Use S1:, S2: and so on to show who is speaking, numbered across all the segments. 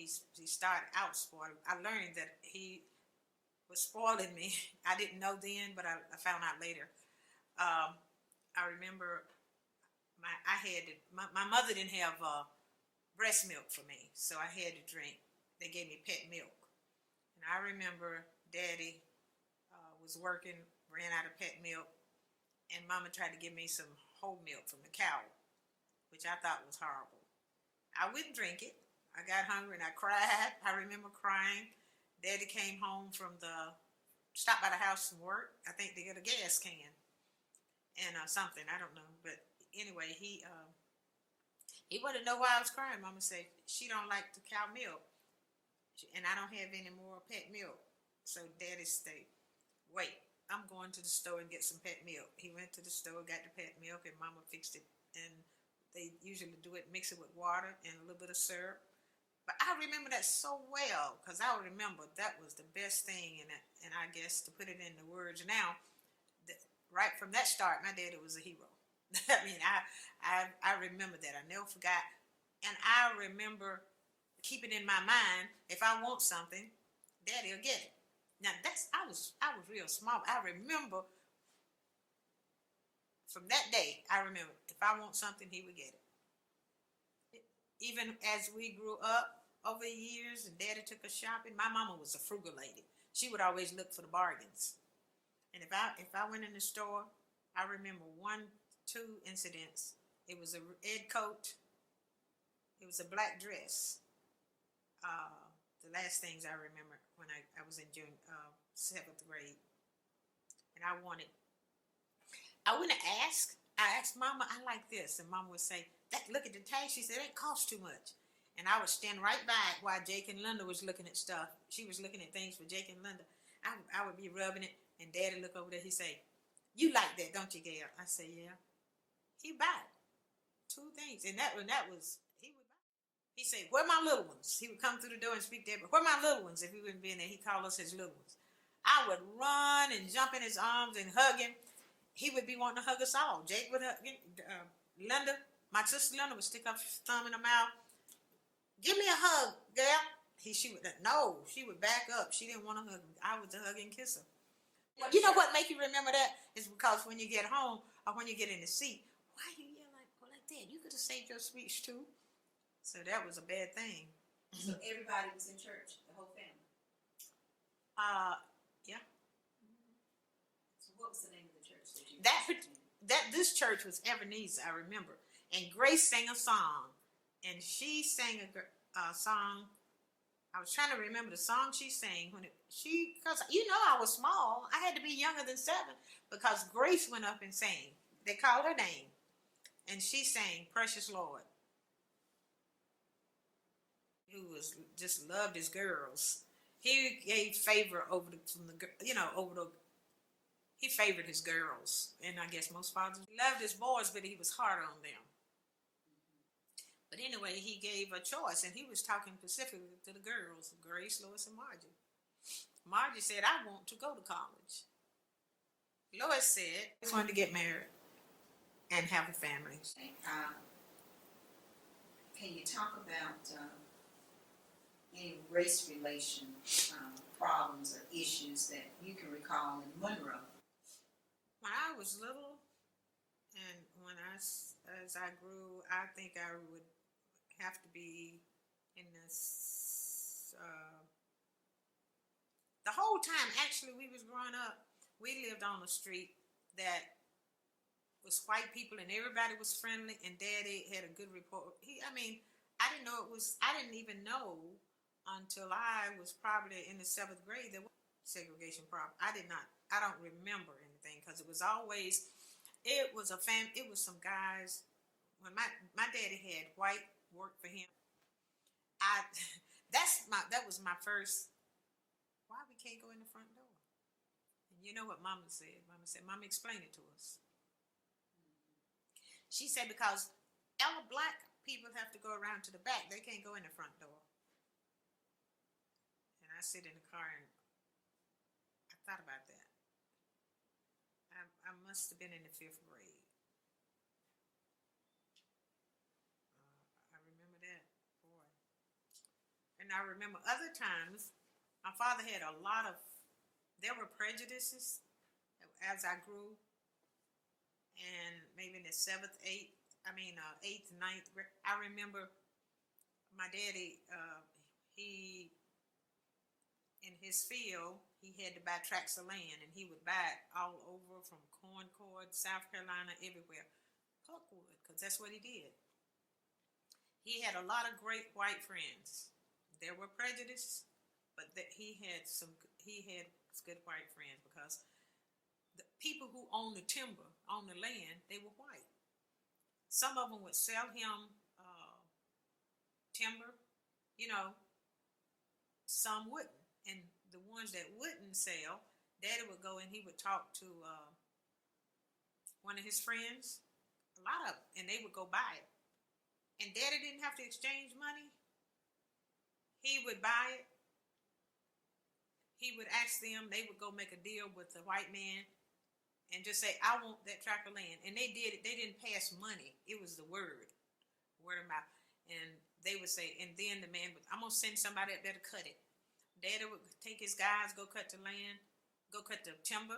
S1: he started out spoiled. I learned that he was spoiling me. I didn't know then, but I found out later. Um, I remember my mother didn't have breast milk for me, so I had to drink. They gave me pet milk, and I remember Daddy was working, ran out of pet milk, and Mama tried to give me some whole milk from the cow, which I thought was horrible. I wouldn't drink it. I got hungry and I cried. I remember crying. Daddy came home stopped by the house from work, I think to get a gas can and something, I don't know. But anyway, he wanted to know why I was crying. Mama said, she don't like the cow milk and I don't have any more pet milk. So Daddy said, wait, I'm going to the store and get some pet milk. He went to the store, got the pet milk, and Mama fixed it. And they usually do it, mix it with water and a little bit of syrup. But I remember that so well because I remember that was the best thing. And I guess to put it in the words now, right from that start, my daddy was a hero. I mean, I remember that. I never forgot. And I remember keeping in my mind, if I want something, Daddy will get it. Now I was real small. I remember from that day, I remember if I want something, he would get it. Even as we grew up over the years and Daddy took us shopping, my mama was a frugal lady. She would always look for the bargains. And if I went in the store, I remember two incidents. It was a red coat. It was a black dress. The last things I remember when I was in 7th grade. And I wouldn't ask. I asked Mama, I like this. And Mama would say, look at the tag. She said, it costs too much. And I would stand right by it while Jake and Linda was looking at stuff. She was looking at things for Jake and Linda. I would be rubbing it, and Daddy look over there. He say, you like that, don't you, Gail? I say, yeah. He buy it. 2 things. And that was, he would buy it. He say, where my little ones? He would come through the door and speak to everybody. Where my little ones? If he wouldn't be in there, he called us his little ones. I would run and jump in his arms and hug him. He would be wanting to hug us all. Jake would hug Linda. My sister Linda would stick up her thumb in her mouth. Give me a hug, girl. She would back up. She didn't want to hug me. I was to hug and kiss her. You know what make you remember that? Is because when you get home or when you get in the seat, why you yell like that? You could have saved your speech too. So that was a bad thing.
S2: So everybody was in church, the whole family?
S1: Yeah.
S2: So what was the name of the church that you attended?
S1: This church was Ebenezer, I remember. And Grace sang a song. And she sang a song. I was trying to remember the song she sang because I was small. I had to be younger than 7 because Grace went up and sang. They called her name, and she sang "Precious Lord." Who was just loved his girls. He gave favor he favored his girls, and I guess most fathers loved his boys, but he was hard on them. But anyway, he gave a choice, and he was talking specifically to the girls, Grace, Lois, and Margie. Margie said, I want to go to college. Lois said, I just wanted to get married and have a family.
S2: Can you talk about any race relation problems or issues that you can recall in Monroe?
S1: When I was little, and as I grew, I think I would have to be in this. The whole time, actually, we was growing up, we lived on a street that was white people, and everybody was friendly, and Daddy had a good report. I didn't even know until I was probably in the 7th grade there was segregation problem. I don't remember anything because it was some guys. When my daddy had white work for him, that was my first. Why we can't go in the front door? And you know what Mama said? Mama explained it to us. She said because all black people have to go around to the back. They can't go in the front door. And I sit in the car and I thought about that. I must have been in the 5th grade. I remember that, boy. And And I remember other times, my father had a lot of, there were prejudices as I grew, and maybe in the eighth, ninth grade. I remember my daddy, he, in his field, he had to buy tracts of land, and he would buy it all over from Concord, South Carolina, everywhere. Parkwood, because that's what he did. He had a lot of great white friends. There were prejudices, but he had good white friends because the people who owned the timber, owned the land, they were white. Some of them would sell him timber, you know, some wouldn't. And the ones that wouldn't sell, Daddy would go and he would talk to one of his friends, a lot of them, and they would go buy it. And Daddy didn't have to exchange money. He would buy it. He would ask them, they would go make a deal with the white man and just say, I want that tract of land. And they did it. They didn't pass money. It was the word of mouth. And they would say, and then the man would, I'm going to send somebody up there to cut it. Daddy would take his guys, go cut the land, go cut the timber,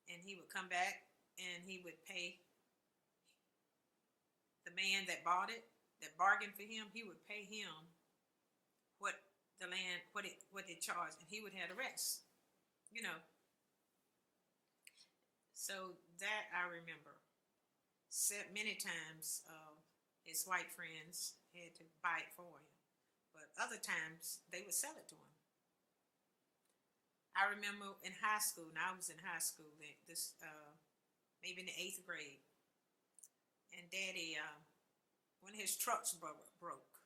S1: and he would come back and he would pay the man that bought it, that bargained for him, he would pay him what the land, what it charged, and he would have the rest, you know. So that I remember. Many times his white friends had to buy it for him, but other times they would sell it to him. I remember in high school, and I was in high school, maybe in the 8th grade, and Daddy, one of his trucks broke.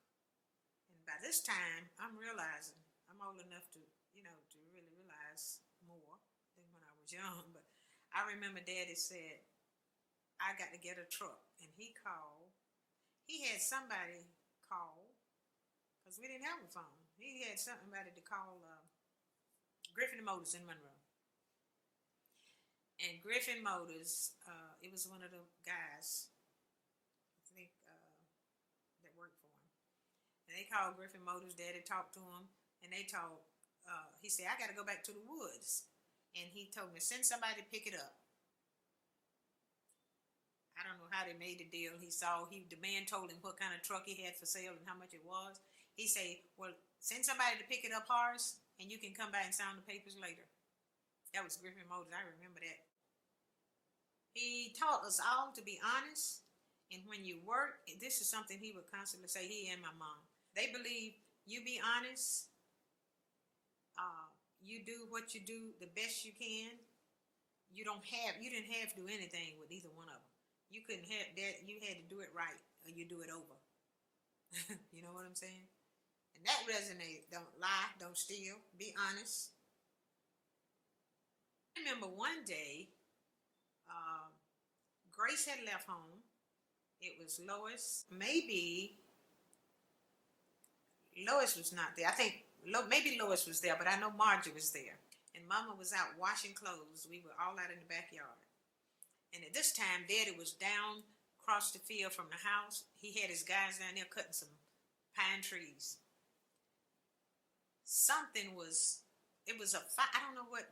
S1: And by this time, I'm realizing, I'm old enough to, to really realize more than when I was young, but I remember Daddy said, I got to get a truck, and he had somebody call, because we didn't have a phone. He had somebody to call Griffin Motors in Monroe. And Griffin Motors, it was one of the guys, I think, that worked for him. And they called Griffin Motors. Daddy talked to him, and he said, I got to go back to the woods. And he told me, send somebody to pick it up. I don't know how they made the deal. The man told him what kind of truck he had for sale and how much it was. He said, well, send somebody to pick it up, Horace, and you can come by and sign the papers later. That was Griffin Motors. I remember that. He taught us all to be honest. And when you work, this is something he would constantly say, he and my mom. They believe you be honest. You do what you do the best you can. You didn't have to do anything with either one of them. You couldn't have that. You had to do it right, or you do it over. You know what I'm saying? And that resonated. Don't lie. Don't steal. Be honest. I remember one day, Grace had left home. It was Lois. Maybe Lois was not there. I think maybe Lois was there, but I know Margie was there. And Mama was out washing clothes. We were all out in the backyard. And at this time, Daddy was down across the field from the house. He had his guys down there cutting some pine trees. It was a fire. I don't know what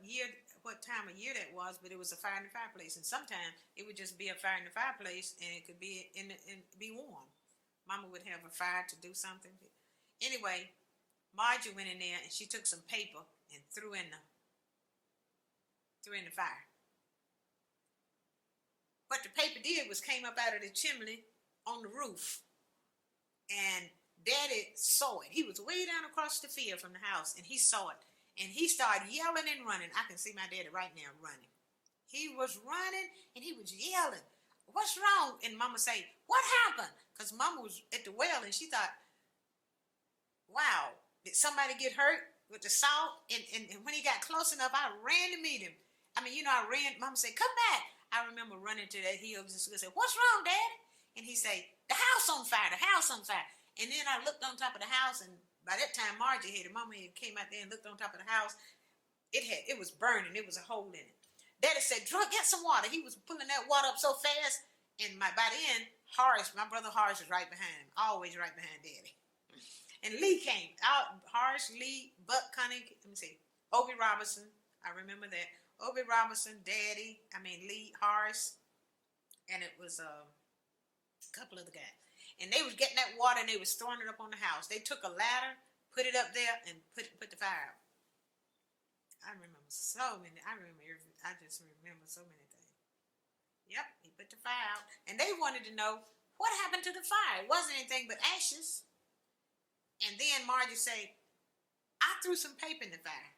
S1: time of year that was, but it was a fire in the fireplace. And sometimes it would just be a fire in the fireplace, and it could be be warm. Mama would have a fire to do something. Anyway, Margie went in there and she took some paper and threw in the fire. What the paper did was came up out of the chimney on the roof. And Daddy saw it. He was way down across the field from the house, and he saw it. And he started yelling and running. I can see my daddy right now running. He was running, and he was yelling, what's wrong? And Mama say, what happened? Because Mama was at the well, and she thought, wow, did somebody get hurt with the salt? And when he got close enough, I ran to meet him. I ran. Mama said, come back. I remember running to that hill and said, what's wrong, Daddy? And he said, the house on fire, the house on fire. And then I looked on top of the house, and by that time, Margie Mama came out there and looked on top of the house. It was burning. It was a hole in it. Daddy said, Drew, get some water. He was pulling that water up so fast. And by then, my brother Horace was right behind him, always right behind Daddy. And Lee came out. Horace, Lee, Buck Cunning. Let me see. Obie Robinson. I remember that. Obie Robinson, Lee, Horace, and it was a couple of the guys. And they was getting that water and they was throwing it up on the house. They took a ladder, put it up there, and put the fire out. I remember so many. I just remember so many things. Yep, he put the fire out, and they wanted to know what happened to the fire. It wasn't anything but ashes. And then Margie said, "I threw some paper in the fire."